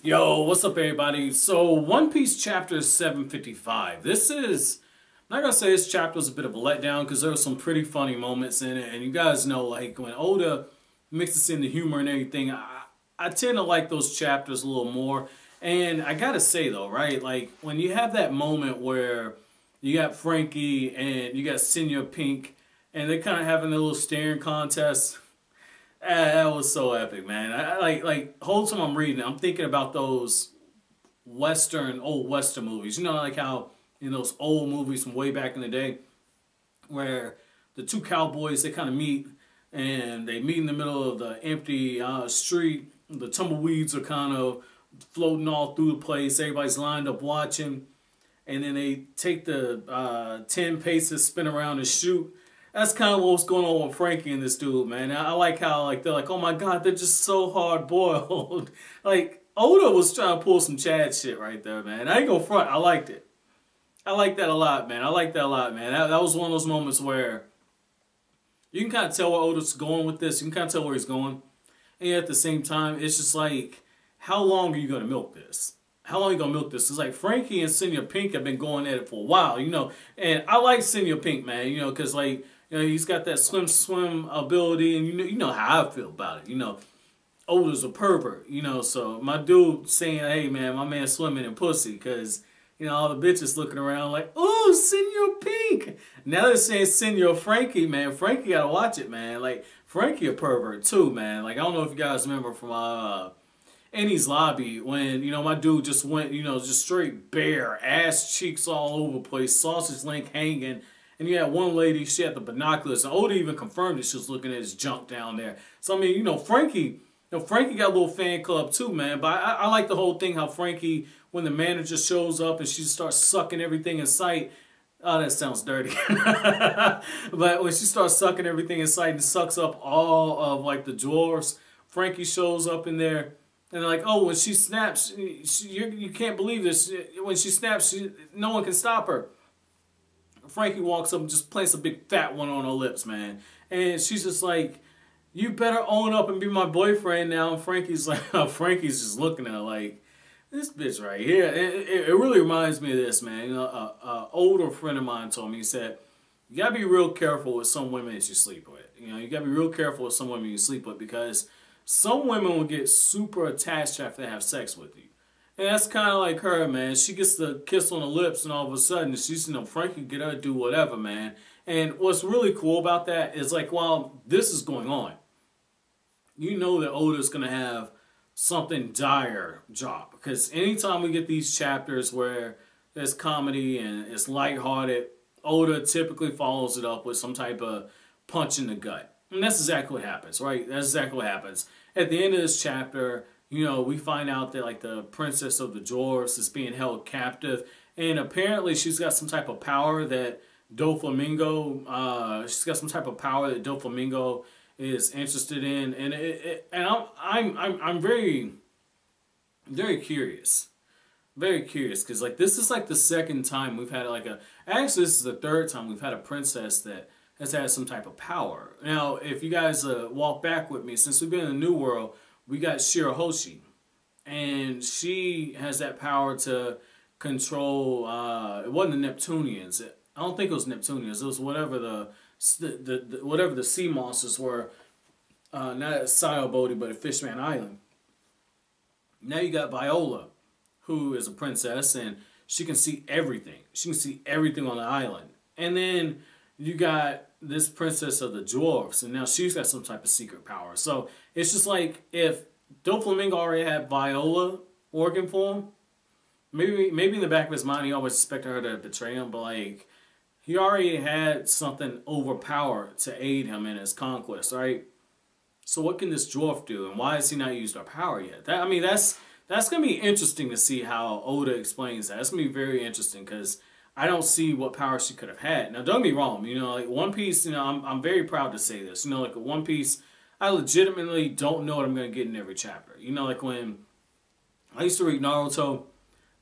Yo, what's up, everybody? So, One Piece chapter 755. I'm not gonna say this chapter was a bit of a letdown because there were some pretty funny moments in it, and you guys know, like, when Oda mixes in the humor and everything, I tend to like those chapters a little more. And I gotta say, though, right, like, when you have that moment where you got Franky and you got Senor Pink, and they're kind of having a little staring contest. That was so epic, man. I like whole time I'm reading, I'm thinking about those old Western movies. You know, like how in those old movies from way back in the day, where the two cowboys they kind of meet, and they meet in the middle of the empty street. The tumbleweeds are kind of floating all through the place. Everybody's lined up watching, and then they take the 10 paces, spin around, and shoot. That's kind of what's going on with Franky and this dude, man. I like how like they're like, oh my god, they're just so hard boiled. Like Oda was trying to pull some Chad shit right there, man. I ain't gonna front. I liked it. I like that a lot, man. I like that a lot, man. That was one of those moments where you can kind of tell where Oda's going with this. You can kind of tell where he's going, and yet at the same time, it's just like, how long are you gonna milk this? How long are you gonna milk this? It's like Franky and Senor Pink have been going at it for a while, you know. And I like Senor Pink, man, you know, because like. You know, he's got that swim ability, and you know how I feel about it. You know, Oda's a pervert. You know, so my dude saying, "Hey, man, my man swimming in pussy," because you know all the bitches looking around like, "Oh, Senor Pink." Now they're saying Senor Franky, man. Franky gotta watch it, man. Like Franky a pervert too, man. Like I don't know if you guys remember from Annie's lobby when you know my dude just went, you know, just straight bare, ass cheeks all over the place, sausage link hanging. And you had one lady, she had the binoculars, and Oda even confirmed that she was looking at his junk down there. So I mean, you know, Franky got a little fan club too, man. But I like the whole thing how Franky, when the manager shows up and she starts sucking everything in sight. Oh, that sounds dirty. But when she starts sucking everything in sight and sucks up all of like the dwarves, Franky shows up in there. And they're like, oh, when she snaps, you can't believe this. When she snaps, no one can stop her. Franky walks up and just plants a big fat one on her lips, man. And she's just like, you better own up and be my boyfriend now. And Franky's like, Franky's just looking at her like, this bitch right here. It really reminds me of this, man. You know, an older friend of mine told me, he said, you gotta be real careful with some women that you sleep with. You know, you gotta be real careful with some women you sleep with because some women will get super attached after they have sex with you. And that's kind of like her, man. She gets the kiss on the lips, and all of a sudden, she's, you know, Franky get her to do whatever, man. And what's really cool about that is, like, while this is going on, you know that Oda's going to have something dire drop. Because anytime we get these chapters where there's comedy and it's lighthearted, Oda typically follows it up with some type of punch in the gut. And that's exactly what happens, right? That's exactly what happens. At the end of this chapter, you know, we find out that like the princess of the dwarves is being held captive, and apparently she's got some type of power that Doflamingo. She's got some type of power that Doflamingo is interested in, and I'm very curious, because like this is like the second time we've had like actually this is the third time we've had a princess that has had some type of power. Now, if you guys walk back with me, since we've been in the New World. We got Shirahoshi, and she has that power to control. It wasn't the Neptunians. I don't think it was Neptunians. It was whatever whatever the sea monsters were. Not at Sayobodi, but at Fishman Island. Now you got Viola, who is a princess, and she can see everything. She can see everything on the island. And then you got this princess of the dwarves, and now she's got some type of secret power. So it's just like if Doflamingo already had Viola working for him, maybe in the back of his mind he always expected her to betray him, but like he already had something overpowered to aid him in his conquest, right? So what can this dwarf do, and why has he not used our power yet? That's gonna be interesting to see how Oda explains that. It's gonna be very interesting because I don't see what power she could have had. Now, don't get me wrong. You know, like One Piece, you know, I'm very proud to say this. You know, like a One Piece, I legitimately don't know what I'm going to get in every chapter. You know, like when I used to read Naruto,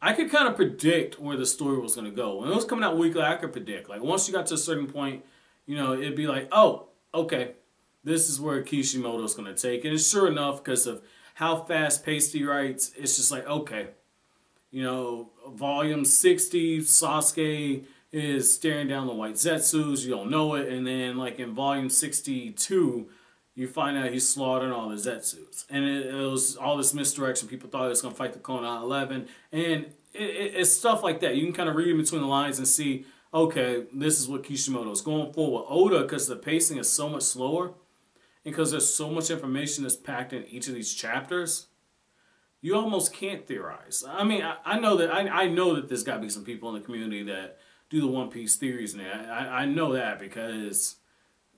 I could kind of predict where the story was going to go. When it was coming out weekly, I could predict. Like, once you got to a certain point, you know, it'd be like, oh, okay, this is where Kishimoto's going to take. And it's sure enough because of how fast paced he writes. It's just like, okay, volume 60, Sasuke is staring down the white Zetsus. You don't know it, and then like in volume 62, you find out he's slaughtering all the Zetsus, and it was all this misdirection. People thought he was gonna fight the Konoha 11, and it's stuff like that. You can kind of read in between the lines and see, okay, this is what Kishimoto is going for with Oda, because the pacing is so much slower, and because there's so much information that's packed in each of these chapters. You almost can't theorize. I mean, I know that I know that there's got to be some people in the community that do the One Piece theories, and I know that because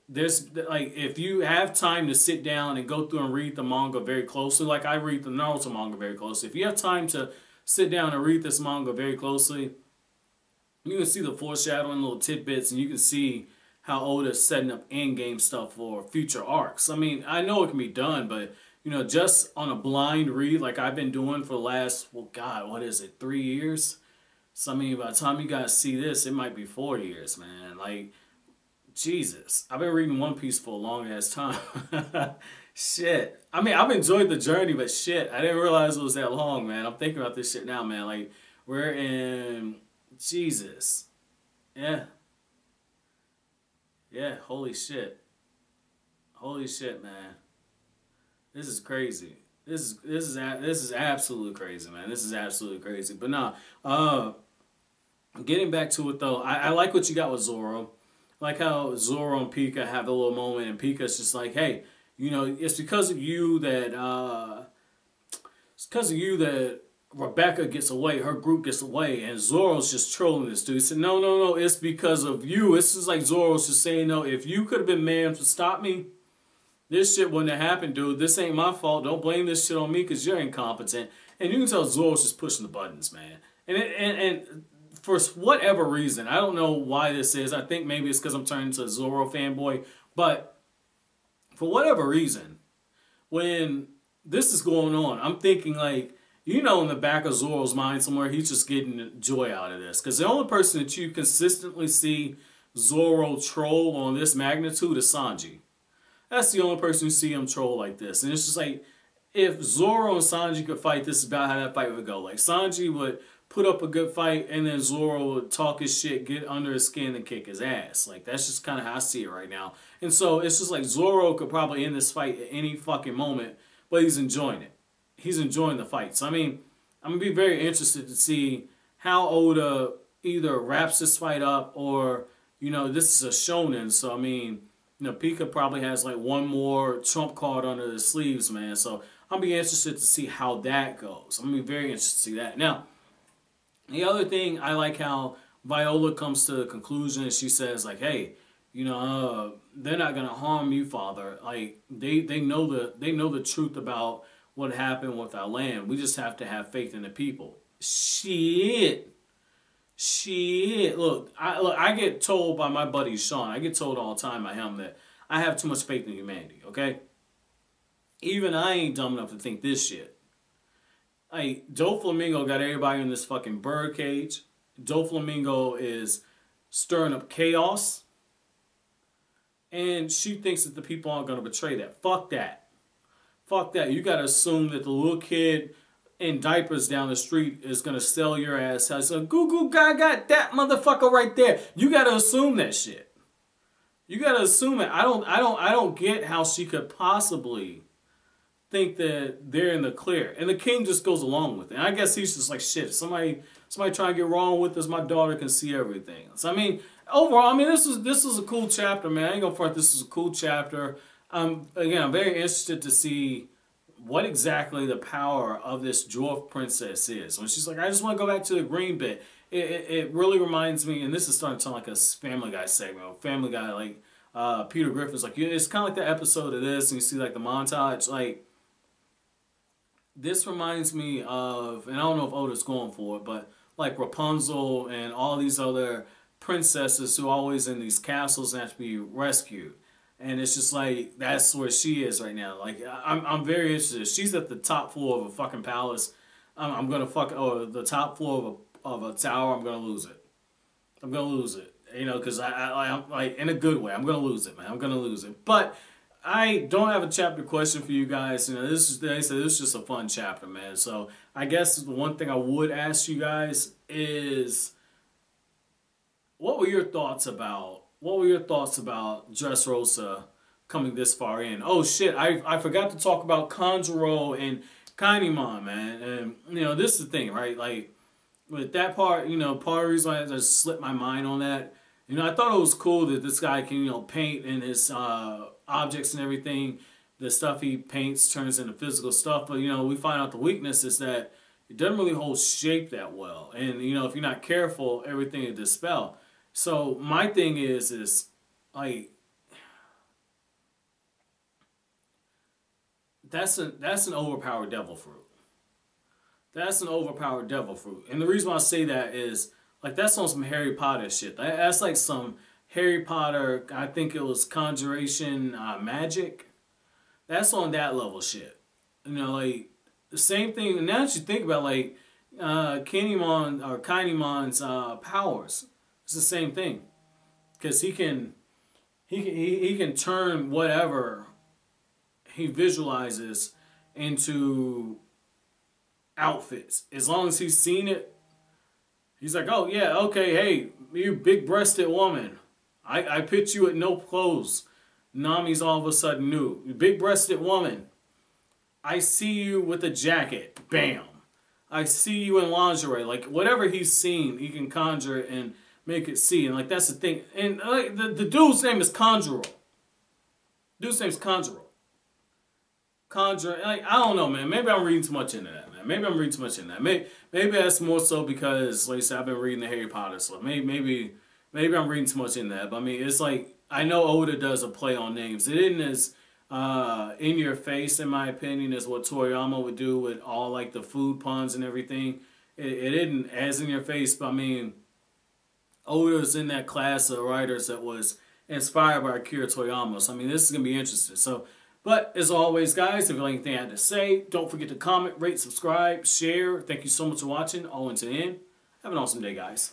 there's like, if you have time to sit down and go through and read the manga very closely, like I read the Naruto manga very closely. If you have time to sit down and read this manga very closely, you can see the foreshadowing, little tidbits, and you can see how Oda is setting up in-game stuff for future arcs. I mean, I know it can be done, but just on a blind read like I've been doing for the last, well, God, what is it, 3 years? So, I mean, by the time you guys see this, it might be 4 years, man. Like, Jesus. I've been reading One Piece for a long ass time. Shit. I mean, I've enjoyed the journey, but shit, I didn't realize it was that long, man. I'm thinking about this shit now, man. Like, we're in, Jesus. Yeah. Yeah, holy shit. Holy shit, man. This is crazy. This is absolutely crazy, man. This is absolutely crazy. But nah, getting back to it though, I like what you got with Zoro. I like how Zoro and Pica have a little moment, and Pica's just like, hey, it's because of you that Rebecca gets away, her group gets away, and Zoro's just trolling this dude. He said, no, it's because of you. It's just like Zoro's just saying, no, if you could have been man to stop me, this shit wouldn't have happened, dude. This ain't my fault. Don't blame this shit on me because you're incompetent. And you can tell Zoro's just pushing the buttons, man. And for whatever reason, I don't know why this is. I think maybe it's because I'm turning to a Zoro fanboy. But for whatever reason, when this is going on, I'm thinking like, in the back of Zoro's mind somewhere, he's just getting joy out of this. Because the only person that you consistently see Zoro troll on this magnitude is Sanji. That's the only person who see him troll like this. And it's just like, if Zoro and Sanji could fight, this is about how that fight would go. Like, Sanji would put up a good fight, and then Zoro would talk his shit, get under his skin, and kick his ass. Like, that's just kind of how I see it right now. And so, it's just like Zoro could probably end this fight at any fucking moment, but he's enjoying it. He's enjoying the fight. So, I mean, I'm going to be very interested to see how Oda either wraps this fight up or, this is a shonen. So, I mean, Pica probably has like one more trump card under the sleeves, man. So, I'll be interested to see how that goes. I'm going to be very interested to see that. Now, the other thing, I like how Viola comes to the conclusion and she says, like, hey, they're not going to harm you, father. Like, they know the truth about what happened with our land. We just have to have faith in the people. Shit. Look, I get told by my buddy Sean, I get told all the time by him that I have too much faith in humanity, okay? Even I ain't dumb enough to think this shit. Like, Doflamingo got everybody in this fucking bird cage. Doflamingo is stirring up chaos. And she thinks that the people aren't going to betray that. Fuck that. Fuck that. You got to assume that the little kid in diapers down the street is going to sell your ass. So, goo goo gaga, that motherfucker right there. You got to assume that shit. You got to assume it. I don't get how she could possibly think that they're in the clear. And the king just goes along with it. And I guess he's just like, shit, somebody trying to get wrong with this, my daughter can see everything. So, I mean, overall, I mean, this is a cool chapter, man. I ain't gonna front, this is a cool chapter. Again, I'm very interested to see what exactly the power of this dwarf princess is. When she's like, I just want to go back to the green bit. It really reminds me, and this is starting to sound like a Family Guy segment. Family Guy, like Peter Griffin's like, it's kind of like the episode of this, and you see like the montage. Like, this reminds me of, and I don't know if Oda's going for it, but like Rapunzel and all these other princesses who are always in these castles and have to be rescued. And it's just like, that's where she is right now. Like, I'm very interested. She's at the top floor of a fucking palace. I'm going to or the top floor of a tower. I'm going to lose it. Because I'm like, in a good way. I'm going to lose it, man. I'm going to lose it. But I don't have a chapter question for you guys. You know, they said this is just a fun chapter, man. So I guess the one thing I would ask you guys is, what were your thoughts about Dressrosa coming this far in? Oh shit, I forgot to talk about Kanjuro and Kainimon, man. And you know, this is the thing, right? Like with that part, you know, part of the reason why I just slipped my mind on that. You know, I thought it was cool that this guy can, you know, paint in his objects and everything. The stuff he paints turns into physical stuff, but you know, we find out the weakness is that it doesn't really hold shape that well. And you know, if you're not careful, everything will dispel. So my thing is like that's an overpowered devil fruit. That's an overpowered devil fruit. And the reason why I say that is like that's on some Harry Potter shit. That's like some Harry Potter, I think it was conjuration magic. That's on that level shit. You know, like the same thing. And now that you think about like Kainemon's powers, it's the same thing because he can turn whatever he visualizes into outfits as long as he's seen it. He's like, oh yeah, okay, hey, you big-breasted woman. I pitch you at no clothes. Nami's all of a sudden new. You big-breasted woman. I see you with a jacket. Bam. I see you in lingerie. Like, whatever he's seen, he can conjure it and make it see. And, like, that's the thing. And the dude's name is Kanjuro. Dude's name's Kanjuro. Conjure, like, I don't know, man. Maybe I'm reading too much into that, man. Maybe I'm reading too much into that. Maybe that's more so because, like I said, I've been reading the Harry Potter stuff. Maybe I'm reading too much into that. But I mean, it's like I know Oda does a play on names. It isn't as in your face, in my opinion, as what Toriyama would do with all like the food puns and everything. It isn't as in your face, but I mean, Oda's in that class of writers that was inspired by Akira Toriyama. So I mean, this is gonna be interesting. So. But as always, guys, if you have anything I had to say, don't forget to comment, rate, subscribe, share. Thank you so much for watching. All into the end. Have an awesome day, guys.